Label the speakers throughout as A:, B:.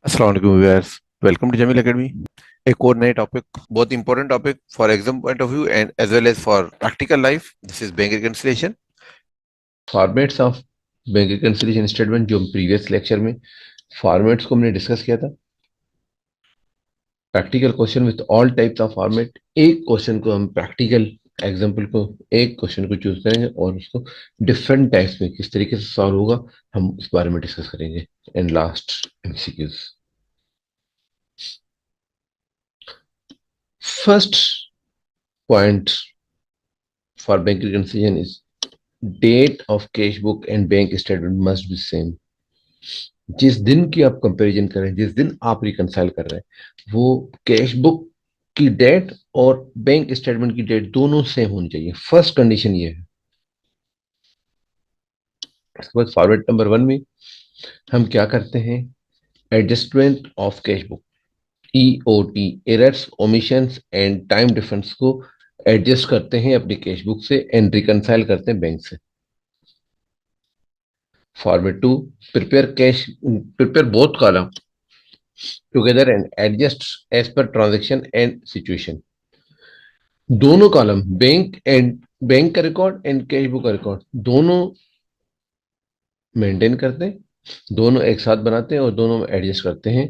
A: अस्सलाम वालेकुम viewers. Welcome to Jameel academy. एक और नए टॉपिक, बहुत important topic for exam point of view and as well as for practical life. This is bank reconciliation, formats of bank reconciliation statement. जो हम previous lecture में formats को हमने discuss किया था। Practical question with all types of format. एक question को हम प्रैक्टिकल एग्जाम्पल को, एक क्वेश्चन को चूज करेंगे और उसको डिफरेंट टाइप्स में किस तरीके से सॉल्व होगा, हम इस बारे में डिस्कस करेंगे। And last MCQs. First point for bank reconciliation is date of cash book and bank statement must be same। जिस दिन की आप कंपैरिजन कर रहे हैं, जिस दिन आप रिकंसाइल कर रहे हैं, वो कैश बुक की डेट और बैंक स्टेटमेंट की डेट दोनों सेम होनी चाहिए। फर्स्ट कंडीशन ये है। इसके बाद फॉर्मेट नंबर 1 में हम क्या करते हैं, adjustment of cash book, EOT, errors, omissions and time difference को एडजस्ट करते हैं अपनी कैश बुक से एंड रिकंसाइल करते हैं बैंक से। Format 2, prepare both column together and adjust as per transaction and situation। दोनों कॉलम, बैंक का रिकॉर्ड एंड कैश बुक का रिकॉर्ड, दोनों मेंटेन करते हैं, दोनों एक साथ बनाते हैं और दोनों में एडजस्ट करते हैं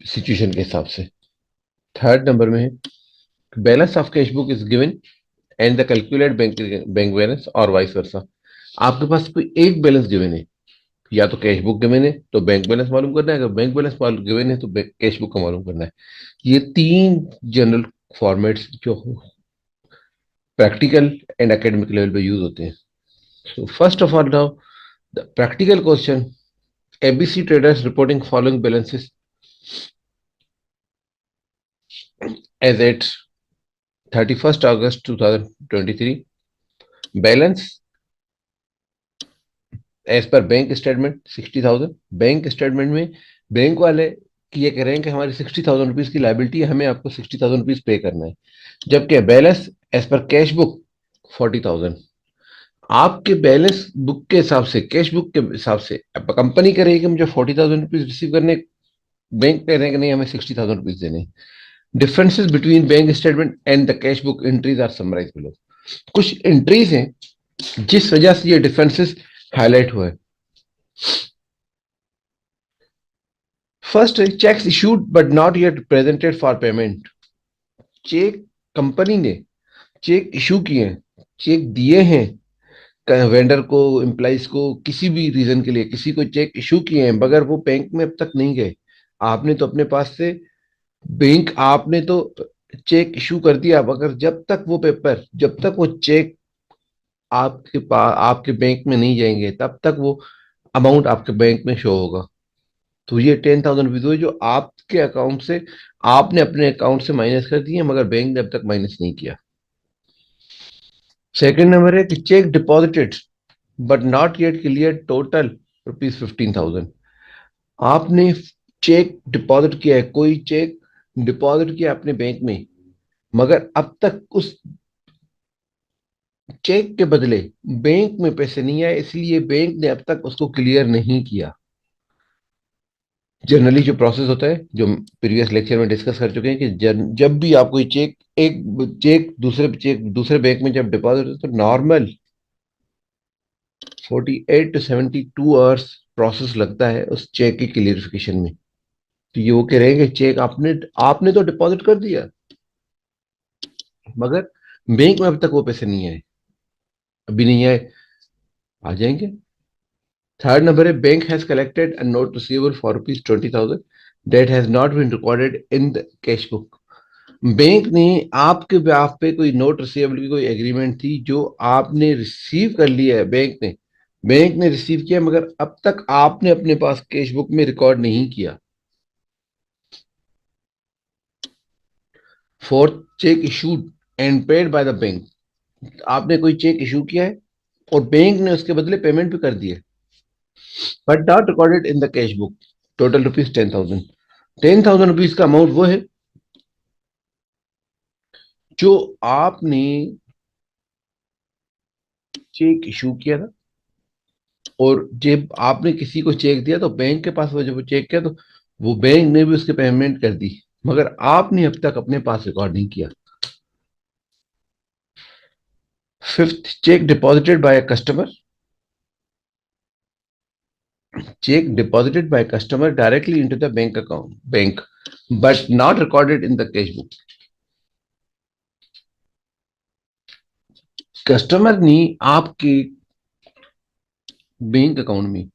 A: सिचुएशन के हिसाब से। थर्ड नंबर में है, balance of cash book is given and the calculate bank balance और वाइस वर्सा। आपके पास कोई एक बैलेंस गिवन है, या तो कैश बुक गिवन है तो बैंक बैलेंस मालूम करना है, अगर बैंक बैलेंस गिवन है तो कैश बुक का मालूम करना है। ये तीन जनरल फॉर्मेट्स जो प्रैक्टिकल एंड एकेडमिक लेवल पे यूज होते हैं। So first of all now the practical question, ABC traders reporting following balances as at 31st August 2023। Balance as पर बैंक स्टेटमेंट 60,000। बैंक स्टेटमेंट में बैंक वाले ये कह रहे हैं कि हमारी 60,000 रुपीज की लाइबिलिटी है, हमें आपको 60,000 रुपीज पे करना है। जबकि बैलेंस एज पर कैश बुक 40,000। आपके बैलेंस बुक के हिसाब से, कैश बुक के हिसाब से कंपनी कह रही है कि मुझे 40,000 रुपीज रिसीव करने, बैंक कह रहे हैं कि नहीं हमें 60,000 रुपीज देने। Differences between bank statement and the cash book entries are summarise below. कुछ एंट्रीज हैं जिस वजह से ये डिफरेंसेस हाईलाइट हुए। First, cheques issued but not yet presented for payment. Cheque, company ने चेक इशू किए हैं, चेक दिए हैं वेंडर को, एम्प्लॉइज को, किसी भी रीजन के लिए किसी को चेक इशू किए हैं, मगर वो बैंक में अब तक नहीं गए। आपने तो अपने पास से बैंक, आपने तो चेक इशू कर दिया, मगर जब तक वो पेपर, जब तक वो चेक आपके पास, आपके बैंक में नहीं जाएंगे, तब तक वो अमाउंट आपके बैंक में शो होगा। तो ये 10,000 रुपीज हुए जो आपके अकाउंट से, आपने अपने अकाउंट से माइनस कर दिए, मगर बैंक ने अब तक माइनस नहीं किया। सेकंड नंबर है कि check deposited but not yet clear total ₹15,000। आपने चेक डिपॉजिट किया है, कोई चेक डिपॉजिट किया अपने बैंक में, मगर अब तक उस चेक के बदले बैंक में पैसे नहीं आए, इसलिए बैंक ने अब तक उसको क्लियर नहीं किया। जनरली जो प्रोसेस होता है, जो प्रीवियस लेक्चर में डिस्कस कर चुके हैं, कि जब भी आप कोई चेक, एक चेक दूसरे बैंक में जब डिपॉजिट होता है तो नॉर्मल 48 to 72 आवर्स प्रोसेस लगता है उस चेक की क्लियरिफिकेशन में। तो ये वो कह रहे हैं कि चेक आपने आपने तो डिपॉजिट कर दिया, मगर बैंक में अब तक वो पैसे नहीं आए, अभी नहीं आए, आ जाएंगे। थर्ड नंबर है, bank has collected a note receivable for ₹20,000 that has not been recorded in the cash book. Bank ने आपके बेhalf पे कोई नोट रिसीवेबल की कोई एग्रीमेंट थी जो आपने रिसीव कर लिया है, बैंक ने रिसीव किया, मगर अब तक आपने अपने पास कैश बुक में रिकॉर्ड नहीं किया। Fourth, check issued and paid by the bank. आपने कोई चेक इशू किया है और बैंक ने उसके बदले पेमेंट भी कर दी है, but not recorded in the cash book, total ₹10,000। ₹10,000 का अमाउंट वो है जो आपने चेक इशू किया था, और जब आपने किसी को चेक दिया तो बैंक के पास वो जब वो चेक किया तो वो बैंक ने भी उसके पेमेंट कर दी, मगर आपने अब तक अपने पास रिकॉर्ड नहीं किया। Fifth, check deposited bye a customer, check deposited by customer directly into the bank but not recorded in the cash book। Customer ने आपके बैंक अकाउंट में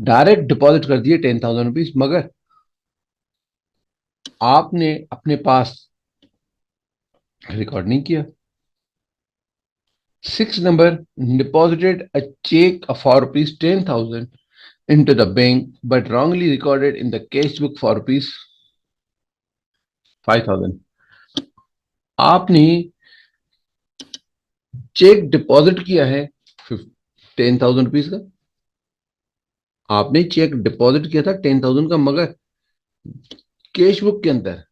A: डायरेक्ट डिपॉजिट कर दिए 10,000 रुपीज, मगर आपने अपने पास रिकॉर्ड नहीं किया। Six number, deposited a cheque for rupees 10,000 into the bank but wrongly recorded in the cash book for rupees 5,000। आपने चेक डिपॉजिट किया है 10,000 रुपीज का, आपने चेक डिपॉजिट किया था 10,000 का, मगर कैश बुक के अंदर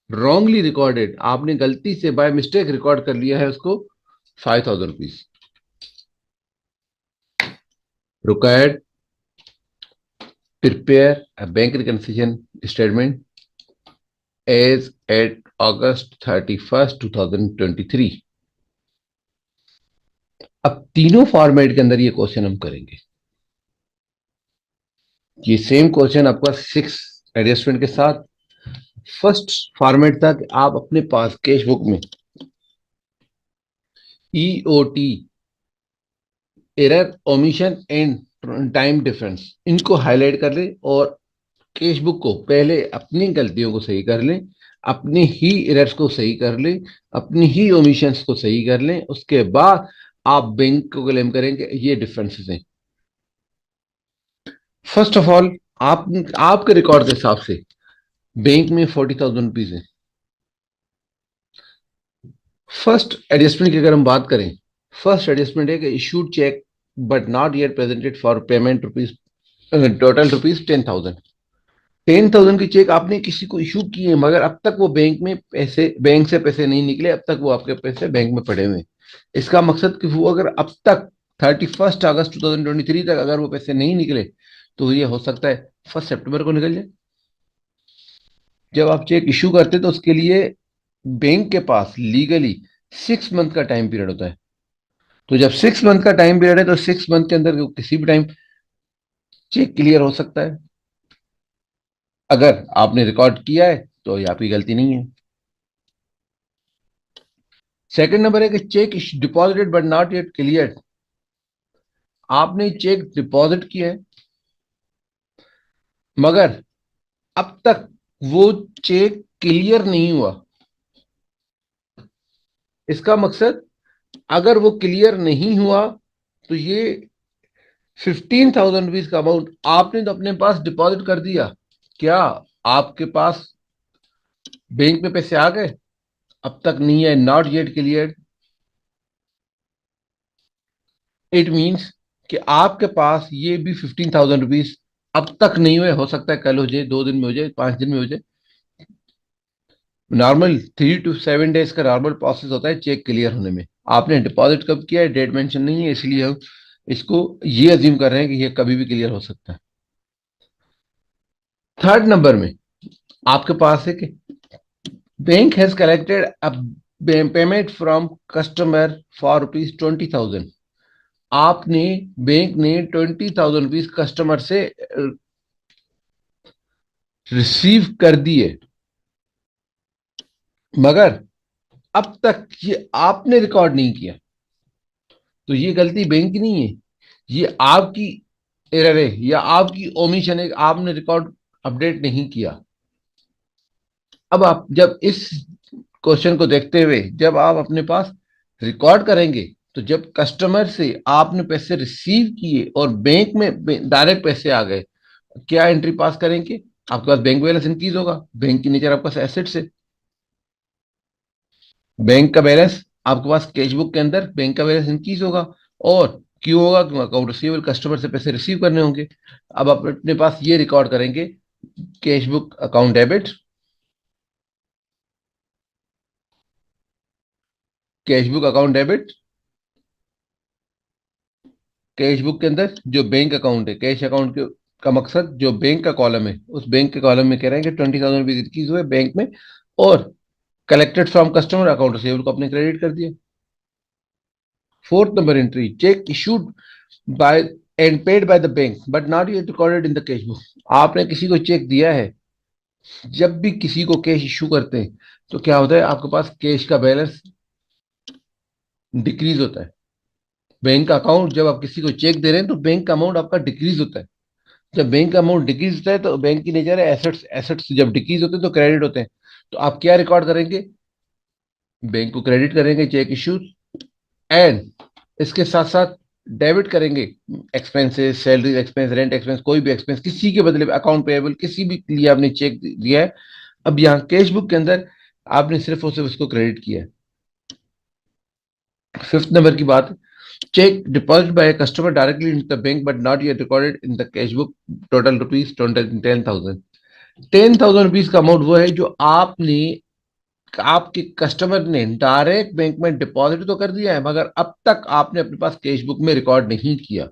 A: रॉन्गली रिकॉर्डेड, आपने गलती से बाय मिस्टेक रिकॉर्ड कर लिया है उसको 5,000 rupees. Required prepare a bank reconciliation statement as at August 31, 2023। अब तीनों फॉर्मेट के अंदर ये क्वेश्चन हम करेंगे। ये सेम क्वेश्चन आपका 6 एडजस्टमेंट के साथ। फर्स्ट फॉर्मेट था कि आप अपने पास कैश बुक में EOT, error, omission and time difference, इनको हाईलाइट कर लें और कैश बुक को पहले अपनी गलतियों को सही कर लें, अपनी ही एरर्स को सही कर लें, अपनी ही ओमिशंस को सही कर लें, उसके बाद आप बैंक को क्लेम करेंगे ये डिफरेंसेस हैं। फर्स्ट ऑफ ऑल, आप आपके रिकॉर्ड के हिसाब से बैंक में 40,000 रुपीज है। फर्स्ट एडजस्टमेंट की अगर हम बात करें, फर्स्ट एडजस्टमेंट है कि issued cheque but not yet presented for payment rupees, total rupees 10,000। 10,000 की चेक आपने किसी को इशू की है, मगर अब तक वो बैंक में पैसे, बैंक से पैसे नहीं निकले, अब तक वो आपके पैसे बैंक में पड़े हुए हैं। इसका मकसद कि वो अगर अब तक 31 अगस्त 2023 तक अगर वो पैसे नहीं निकले, तो ये हो सकता है 1 सितंबर को निकल जाए। जब आप चेक इशू करते तो उसके लिए बैंक के पास लीगली 6 मंथ का टाइम पीरियड होता है। तो जब 6 मंथ का टाइम पीरियड है तो 6 मंथ के अंदर किसी भी टाइम चेक क्लियर हो सकता है। अगर आपने रिकॉर्ड किया है तो ये आपकी गलती नहीं है। सेकंड नंबर है कि check deposited but not yet clear. आपने चेक डिपॉजिट किया है, मगर अब तक वो चेक क्लियर नहीं हुआ। इसका मकसद, अगर वो क्लियर नहीं हुआ तो ये 15,000 रुपीज का अमाउंट आपने तो अपने पास डिपॉजिट कर दिया, क्या आपके पास बैंक में पैसे आ गए? अब तक नहीं है, not yet clear. It means कि आपके पास ये भी 15,000 रुपीज अब तक नहीं हुए, हो सकता है कल हो जाए, 2 दिन में हो जाए, 5 दिन में हो जाए। नॉर्मल 3 to 7 डेज का नॉर्मल प्रोसेस होता है चेक क्लियर होने में। आपने डिपॉजिट कब किया है डेट मेंशन नहीं है, इसलिए हम इसको ये अज्यूम कर रहे हैं कि ये कभी भी क्लियर हो सकता है। थर्ड नंबर में आपके पास है कि bank has collected a payment from customer for rupees 20,000। आपने, बैंक ने 20,000 रुपीज कस्टमर से रिसीव कर दिए, मगर अब तक ये आपने रिकॉर्ड नहीं किया। तो ये गलती बैंक की नहीं है, ये आपकी एरर है या आपकी ओमिशन है, आपने रिकॉर्ड अपडेट नहीं किया। अब आप जब इस क्वेश्चन को देखते हुए जब आप अपने पास रिकॉर्ड करेंगे, तो जब कस्टमर से आपने पैसे रिसीव किए और बैंक में डायरेक्ट पैसे आ गए, क्या एंट्री पास करेंगे? आपके पास बैंक बैलेंस इंक्रीज होगा, बैंक की नेचर आपके पास एसेट्स है। बैंक का बैलेंस आपके पास कैश बुक के अंदर बैंक का बैलेंस इंक्रीज होगा। और क्यों होगा? क्यों? अकाउंट रिसीवेबल, कस्टमर से पैसे रिसीव करने होंगे। अब आप अपने पास ये रिकॉर्ड करेंगे, cash book account debit, cash book account debit, cash book के अंदर जो बैंक अकाउंट है, कैश अकाउंट के का मकसद जो बैंक का कॉलम है, उस बैंक के कॉलम में कह रहे हैं कि 20,000 रुपीज इंक्रीज हुए बैंक में, और collected from customer account receivable को आपने क्रेडिट कर दिया। Fourth number entry, check issued by and paid by the bank but not yet recorded in the cash book. आपने किसी को चेक दिया है, जब भी किसी को कैश इशू करते हैं तो क्या होता है, आपके पास कैश का बैलेंस डिक्रीज होता है। बैंक का अकाउंट, जब आप किसी को चेक दे रहे हैं तो बैंक का अमाउंट आपका डिक्रीज होता है। जब बैंक का अमाउंट डिक्रीज होता है तो बैंक की नेचर है एसेट्स, एसेट्स जब डिक्रीज होते हैं तो क्रेडिट होते हैं। तो आप क्या रिकॉर्ड करेंगे, बैंक को क्रेडिट करेंगे चेक इशू, एंड इसके साथ साथ डेबिट करेंगे expenses, salary expense, rent expense, कोई भी एक्सपेंस किसी के बदले में, अकाउंट पेएबल किसी भी लिए आपने चेक दिया है। अब यहाँ कैश बुक के अंदर आपने सिर्फ और सिर्फ उसको क्रेडिट किया है। फिफ्थ नंबर की बात, cheque deposit by customer directly in the bank but not yet recorded in the cash book, total rupees 10,000। 10,000 rupees का अमाउंट वो है जो आपने, आपके कस्टमर ने डायरेक्ट बैंक में डिपॉजिट तो कर दिया है, मगर अब तक आपने अपने पास कैश बुक में रिकॉर्ड नहीं किया।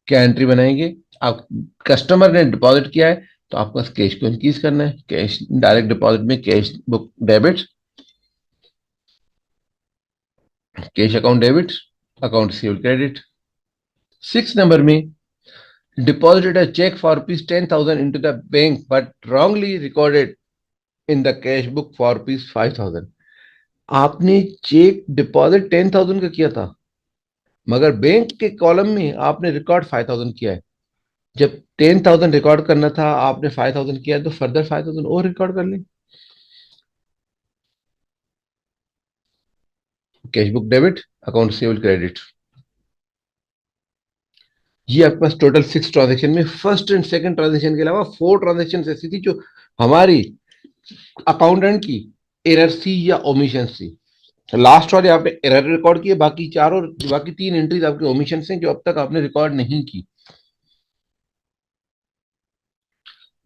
A: क्या एंट्री बनाएंगे, आप कस्टमर ने डिपॉजिट किया है तो आपको बस कैश को इंक्रीज करना है, कैश डायरेक्ट डिपॉजिट में cash book debit, cash account debit, account received credit. Six number में, deposited a check for rupees 10,000 into the bank but wrongly recorded in the cash book for rupees 5,000। आपने check deposit 10,000 का किया था, मगर bank के column में आपने record 5,000 किया है। जब 10,000 रिकॉर्ड करना था, आपने 5,000 किया है, तो फर्दर 5,000 और रिकॉर्ड कर लें, cash book debit, account receivable credit. ये आपके पास टोटल 6 ट्रांजेक्शन में फर्स्ट एंड सेकंड ट्रांजेक्शन के अलावा 4 ट्रांजेक्शन ऐसी थी जो हमारी अकाउंटेंट की एरर थी या ओमिशन थी। लास्ट वाले आपने एरर रिकॉर्ड किए, बाकी चारों, बाकी 3 एंट्रीज आपके ओमिशन हैं जो अब तक आपने रिकॉर्ड नहीं की।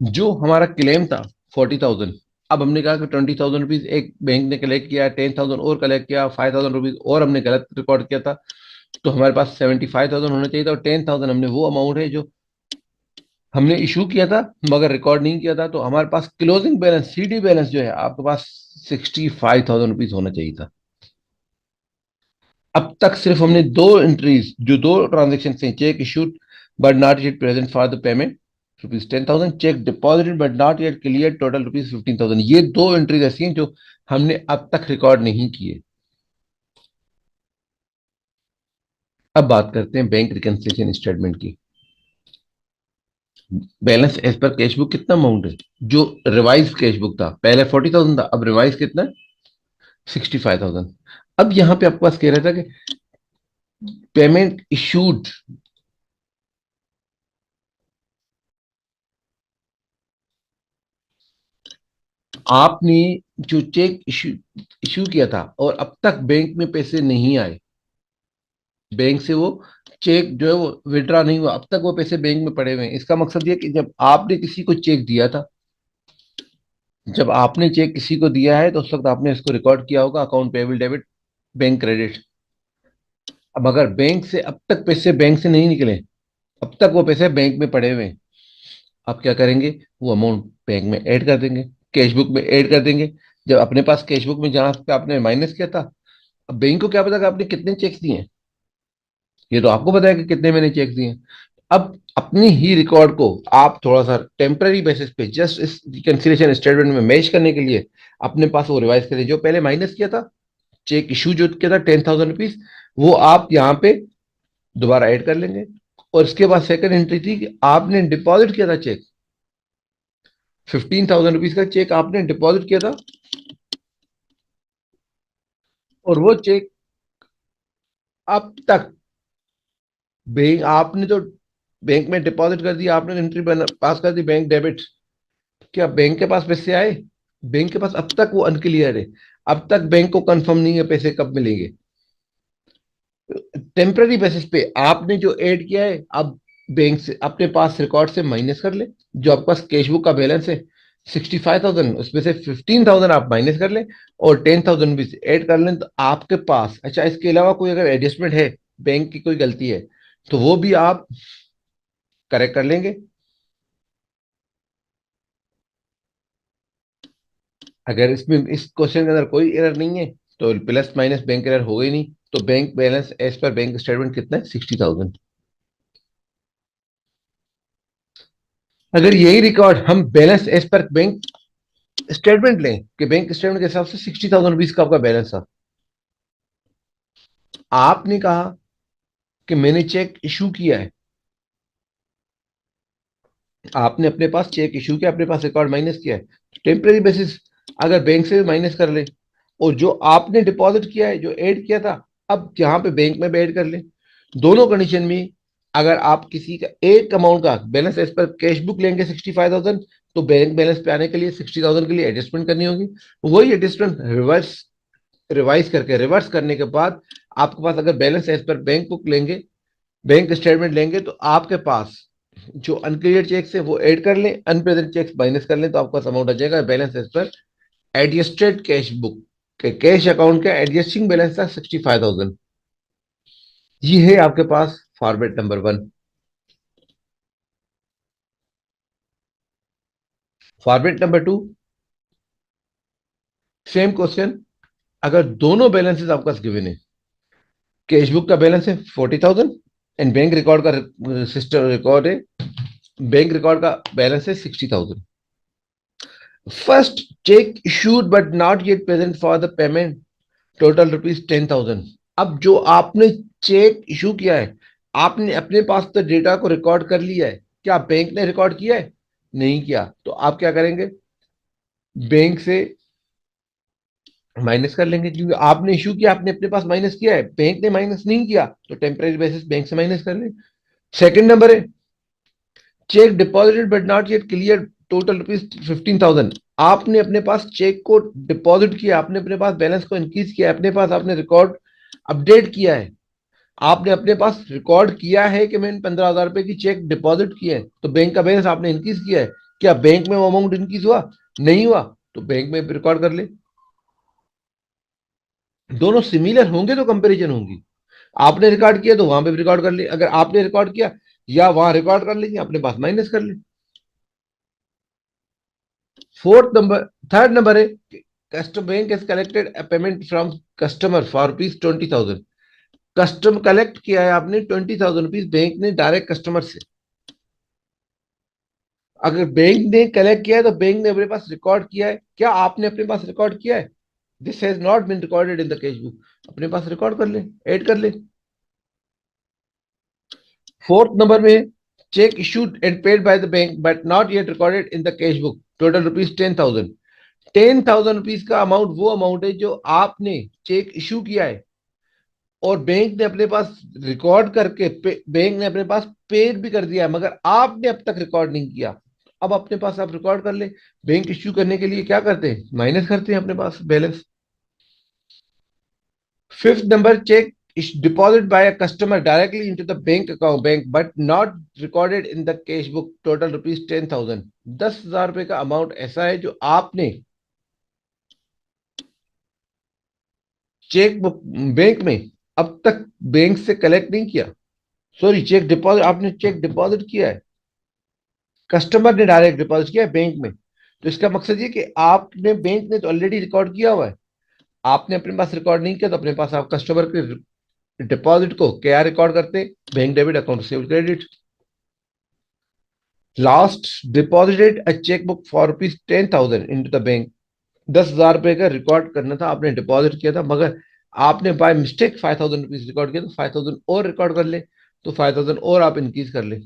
A: जो हमारा क्लेम था 40,000, अब हमने कहा कि 20,000 रुपीज एक बैंक ने कलेक्ट किया, 10,000 और कलेक्ट किया, 5,000 रुपीज और हमने गलत रिकॉर्ड किया था, तो हमारे पास 75,000 होना चाहिए था, और 10,000 हमने वो अमाउंट है जो हमने इशू किया था मगर रिकॉर्ड नहीं किया था। तो हमारे पास क्लोजिंग बैलेंस, सीडी बैलेंस जो है आपके पास 65,000 रुपीज होना चाहिए था। अब तक सिर्फ हमने दो एंट्रीज, जो दो ट्रांजेक्शन थे, check issued but not yet present for the payment ₹10,000, check deposited but not yet clear total ₹15,000, ये दो एंट्रीज ऐसी हैं जो हमने अब तक रिकॉर्ड नहीं किए। अब बात करते हैं बैंक रिकंसिलिएशन स्टेटमेंट की। बैलेंस एज पर कैश बुक कितना अमाउंट है, जो रिवाइज कैश बुक था पहले 40,000 था, अब रिवाइज कितना, 65,000। अब यहां पे आपके पास कह रहा था कि पेमेंट इशूड, आपने जो चेक इशू इशू किया था और अब तक बैंक में पैसे नहीं आए, बैंक से वो चेक जो है वो विड्रॉ नहीं हुआ, अब तक वो पैसे बैंक में पड़े हुए हैं। इसका मकसद ये कि जब आपने किसी को चेक दिया था, जब आपने चेक किसी को दिया है तो उस वक्त आपने इसको रिकॉर्ड किया होगा account payable debit, bank credit. अब अगर बैंक से अब तक पैसे बैंक से नहीं निकले, अब तक वो पैसे बैंक में पड़े हुए हैं, आप क्या करेंगे, वो अमाउंट बैंक में ऐड कर देंगे, कैश बुक में ऐड कर देंगे। जब अपने पास कैश बुक में जहां पे आपने माइनस किया था, अब बैंक को क्या पता कि आपने कितने चेक्स दिए हैं, ये तो आपको पता है कि कितने मैंने चेक दिए हैं। अब अपनी ही रिकॉर्ड को आप थोड़ा सा टेम्पररी बेसिस पे जस्ट इस रिकंसिलिएशन स्टेटमेंट में मैच करने के लिए अपने पास वो रिवाइज करें, जो पहले माइनस किया था, चेक इशू जो किया था 10,000 रुपीज, वो आप यहाँ पे दोबारा ऐड कर लेंगे। और इसके बाद सेकंड एंट्री थी कि आपने डिपॉजिट किया था चेक, 15,000 रुपीज का चेक आपने डिपॉजिट किया था, और वो चेक अब तक बैंक, आपने तो बैंक में डिपॉजिट कर दिया, आपने एंट्री पास कर दी बैंक डेबिट, क्या बैंक के पास पैसे आए, बैंक के पास अब तक वो अनक्लियर है, अब तक बैंक को कंफर्म नहीं है पैसे कब मिलेंगे। टेम्पररी बेसिस पे आपने जो ऐड किया है, अब बैंक से अपने पास रिकॉर्ड से माइनस कर ले, जो आपके पास कैश बुक का बैलेंस है 65,000, उसमें से 15,000 आप माइनस कर लें और 10,000 भी ऐड कर लें, तो आपके पास, अच्छा इसके अलावा कोई अगर एडजस्टमेंट है बैंक की कोई गलती है तो वो भी आप करेक्ट कर लेंगे। अगर इसमें इस क्वेश्चन के अंदर कोई एरर नहीं है तो प्लस माइनस बैंक एरर होगा ही नहीं। तो बैंक बैलेंस एज पर बैंक स्टेटमेंट कितना है? 60,000। अगर यही रिकॉर्ड हम बैलेंस एज पर बैंक स्टेटमेंट लें कि बैंक स्टेटमेंट के हिसाब से 60,000 रुपीज का आपका बैलेंस था, आपने कहा कि मैंने चेक इशू किया है, आपने अपने पास चेक इशू किया, अपने पास रिकॉर्ड माइनस किया है, टेम्परेरी बेसिस अगर बैंक से भी माइनस कर ले और जो आपने डिपॉजिट किया है जो ऐड किया था अब यहाँ पे बैंक में भी ऐड कर ले। दोनों कंडीशन में अगर आप किसी का एक अमाउंट का बैलेंस एज पर कैश बुक लेंगे 65,000 तो बैंक बैलेंस पे आने के लिए 60,000 के लिए एडजस्टमेंट करनी होगी। वही एडजस्टमेंट रिवाइज करके रिवर्स करने के बाद आपके पास अगर बैलेंस एज पर बैंक बुक लेंगे, बैंक स्टेटमेंट लेंगे तो आपके पास जो अनक्लियर चेक्स है वो ऐड कर लें, अनप्रेजेंट चेक्स माइनस कर लें तो आपका अमाउंट आ जाएगा balance as per adjusted cash book के कैश अकाउंट का एडजस्टिंग बैलेंस था 65,000। ये है आपके पास format number 1। Format number 2, same question, अगर दोनों बैलेंसेस आपके पास गिवन है, कैश बुक का बैलेंस है 40,000 एंड बैंक रिकॉर्ड का सिस्टम रिकॉर्ड है, बैंक रिकॉर्ड का बैलेंस है 60,000। First cheque issued but not yet present for the payment total ₹10,000। अब जो आपने चेक इशू किया है आपने अपने पास तो डेटा को रिकॉर्ड कर लिया है, क्या बैंक ने रिकॉर्ड किया है? नहीं किया। तो आप क्या करेंगे? बैंक से माइनस कर लेंगे क्योंकि आपने इशू किया, आपने अपने पास माइनस किया है, बैंक ने माइनस नहीं किया तो टेम्परेरी बेसिस बैंक से माइनस कर ले। सेकंड नंबर है check deposited but not yet clear total ₹15,000। आपने अपने पास चेक को डिपॉजिट किया, आपने अपने पास बैलेंस को इंक्रीज किया, अपने पास आपने रिकॉर्ड अपडेट किया है, आपने अपने पास रिकॉर्ड किया है कि मैंने 15,000 रुपए की चेक डिपॉजिट किया है तो बैंक का बैलेंस आपने इंक्रीज किया है। क्या बैंक में वो अमाउंट इंक्रीज हुआ? नहीं हुआ। तो बैंक में रिकॉर्ड कर ले। दोनों सिमिलर होंगे तो कंपैरिजन होंगी। आपने रिकॉर्ड किया तो वहां पे भी रिकॉर्ड कर ले, अगर आपने रिकॉर्ड किया या वहां रिकॉर्ड कर लीजिए अपने पास माइनस कर ले। फोर्थ नंबर थर्ड नंबर है custom bank has collected a payment from customer for ₹20,000। Custom collect किया है आपने ₹20,000 बैंक ने डायरेक्ट कस्टमर से। अगर बैंक ने कलेक्ट किया है तो बैंक ने अपने पास रिकॉर्ड किया है, क्या आपने अपने पास रिकॉर्ड किया है? This has not been recorded in the cash book, अपने पास रिकॉर्ड कर ले, ऐड कर ले। फोर्थ नंबर में cheque issued and paid by the bank but not yet recorded in the cash book total ₹10,000। ₹10,000 का अमाउंट वो अमाउंट है जो आपने चेक इशू किया है और बैंक ने अपने पास रिकॉर्ड करके बैंक ने अपने पास पेड भी कर दिया है मगर आपने अब तक रिकॉर्ड नहीं किया। अब अपने पास आप रिकॉर्ड कर ले। बैंक इश्यू करने के लिए क्या करते हैं? माइनस करते हैं अपने पास balance. Fifth number cheque is deposited by a customer directly into the bank but not recorded in the cash book total ₹10,000। 10,000 रुपए का अमाउंट ऐसा है जो आपने चेक बुक बैंक में अब तक बैंक से कलेक्ट नहीं किया। सॉरी, चेक डिपॉजिट, आपने चेक डिपॉजिट किया है, कस्टमर ने डायरेक्ट डिपॉजिट किया है बैंक में। तो इसका मकसद ये कि आपने बैंक ने तो ऑलरेडी रिकॉर्ड किया हुआ है, आपने अपने पास रिकॉर्ड नहीं किया तो अपने पास आप कस्टमर के डिपॉजिट को क्या रिकॉर्ड करते? Bank debit account save credit. Last deposited a cheque book for ₹10,000 into the bank. 10,000 रुपए का रिकॉर्ड करना था, आपने डिपॉजिट किया था मगर आपने बाय मिस्टेक ₹5,000 रिकॉर्ड किया तो 5,000 और रिकॉर्ड कर ले, तो 5,000 और आप इंक्रीज कर ले।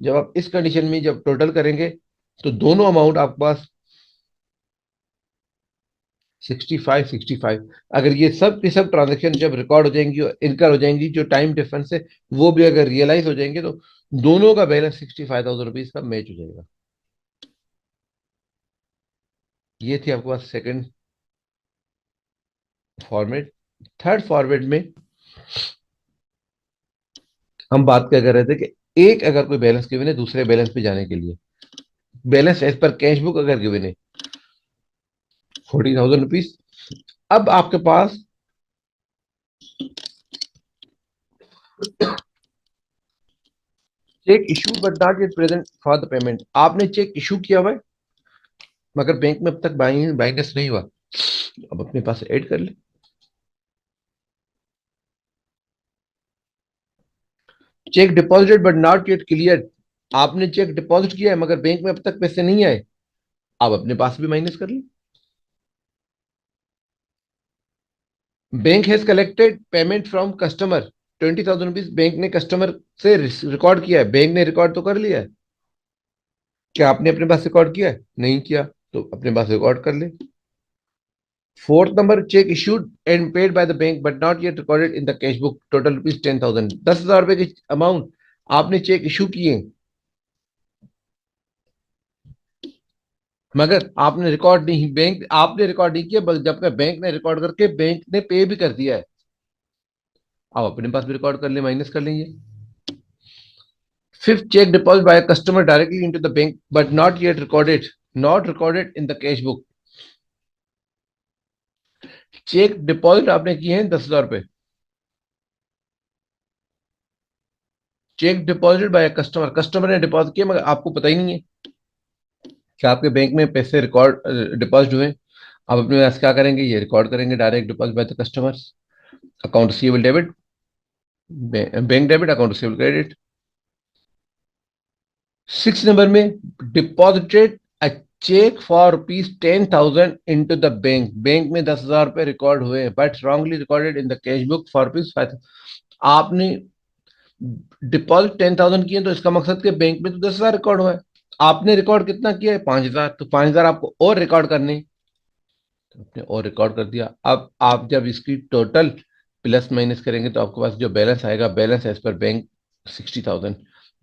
A: जब आप इस कंडीशन में जब टोटल करेंगे तो दोनों अमाउंट आपके पास 65 65। अगर ये सब की सब ट्रांजेक्शन जब रिकॉर्ड हो जाएंगी और इनकर हो जाएंगी, जो टाइम डिफरेंस है वो भी अगर रियलाइज हो जाएंगे तो दोनों का बैलेंस ₹65,000 का मैच हो जाएगा। ये थी आपके पास सेकंड फॉर्मेट। थर्ड फॉर्मेट में हम बात क्या कर रहे थे कि एक अगर कोई बैलेंस गिवन है दूसरे बैलेंस पे जाने के लिए, बैलेंस एज पर कैश बुक अगर गिवन है ₹40,000। अब आपके पास cheque issue but not yet present for the payment, आपने चेक इशू किया हुआ है मगर बैंक में अब तक माइनस नहीं हुआ, अब अपने पास ऐड कर ले। Check deposited but not yet clear, आपने चेक डिपॉजिट किया है मगर बैंक में अब तक पैसे नहीं आए, आप अपने पास भी माइनस कर ले। Bank has collected payment from customer 20,000 rupees, bank ने कस्टमर से रिकॉर्ड किया है, बैंक ने रिकॉर्ड तो कर लिया है, क्या आपने अपने पास रिकॉर्ड किया है? नहीं किया, तो अपने पास रिकॉर्ड कर ले। Fourth number, check issued and paid by the bank but not yet recorded in the cash book, total rupees 10,000, 10,000 रुपए की अमाउंट आपने चेक इशू किए मगर आपने रिकॉर्ड नहीं, बैंक आपने रिकॉर्ड नहीं किया, बल्कि जबकि बैंक ने रिकॉर्ड करके बैंक ने पे भी कर दिया है, आप अपने पास भी रिकॉर्ड कर ले, माइनस कर लेंगे। Fifth, cheque deposit by customer directly into the bank but not yet recorded, not recorded in the cash book, cheque deposit आपने किए हैं 10,000 रुपए, cheque deposit by customer, customer ने डिपॉजिट किया मगर आपको पता ही नहीं है कि आपके बैंक में पैसे रिकॉर्ड डिपॉजिट हुए, आप अपने पास क्या करेंगे, ये रिकॉर्ड करेंगे, direct deposit by the customers, account receivable debit, bank debit, account receivable credit. Six number में, deposited a cheque for rupees 10,000 into the bank, bank में 10,000 रुपए रिकॉर्ड हुए but wrongly recorded in the cash book for rupees 5,000, आपने deposit 10,000 किए तो इसका मकसद कि बैंक में तो 10,000 रिकॉर्ड हुआ है, आपने रिकॉर्ड कितना किया है 5,000, तो 5,000 आपको और रिकॉर्ड करने, तो आपने और रिकॉर्ड कर दिया। अब आप जब इसकी टोटल प्लस माइनस करेंगे तो आपके पास जो बैलेंस आएगा, बैलेंस एज पर बैंक 60,000,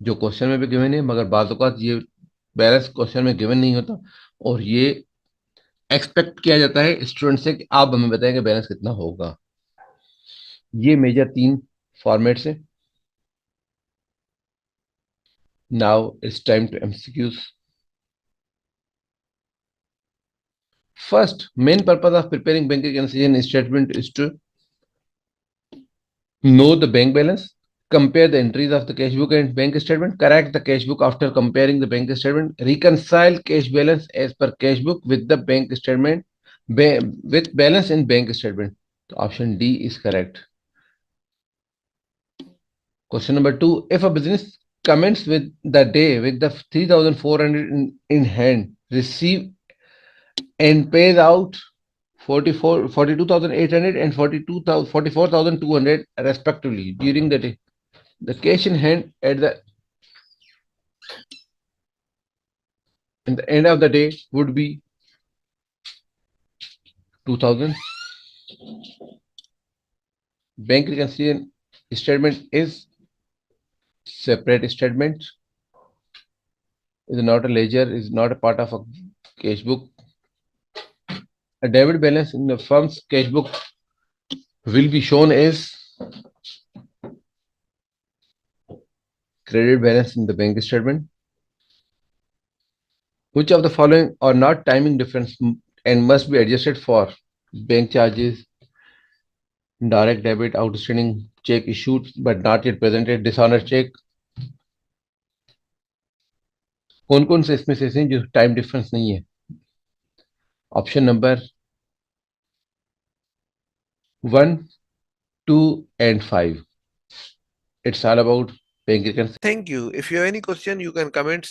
A: जो क्वेश्चन में भी गिवन है, मगर बात औकात ये बैलेंस क्वेश्चन में गिवन नहीं होता और ये एक्सपेक्ट किया जाता है स्टूडेंट से कि आप हमें बताएंगे बैलेंस कितना होगा। ये मेजर तीन फॉर्मेट्स है। Now it's time to MCQs. First, main purpose of preparing bank reconciliation statement is to know the bank balance, compare the entries of the cash book and bank statement, correct the cash book after comparing the bank statement, reconcile cash balance as per cash book with the bank statement, with balance in bank statement. So option D is correct. Question number 2, if a business commences with the day with the 3,400 in hand, receive and pays out 42,800 and 44,200 respectively during the day, the cash in hand at the end of the day would be 2,000. Bank reconciliation statement is separate statement, is not a ledger, is not a part of a cash book. A debit balance in the firm's cash book will be shown as credit balance in the bank statement. Which of the following are not timing difference and must be adjusted for? Bank charges, direct debit, outstanding check issued but not yet presented, dishonest check। कौन कौन से इसमें से हैं जो time difference नहीं है? Option number 1, 2 and 5, it's all about bank reconciliation.
B: Thank you. If you have any question, you can comment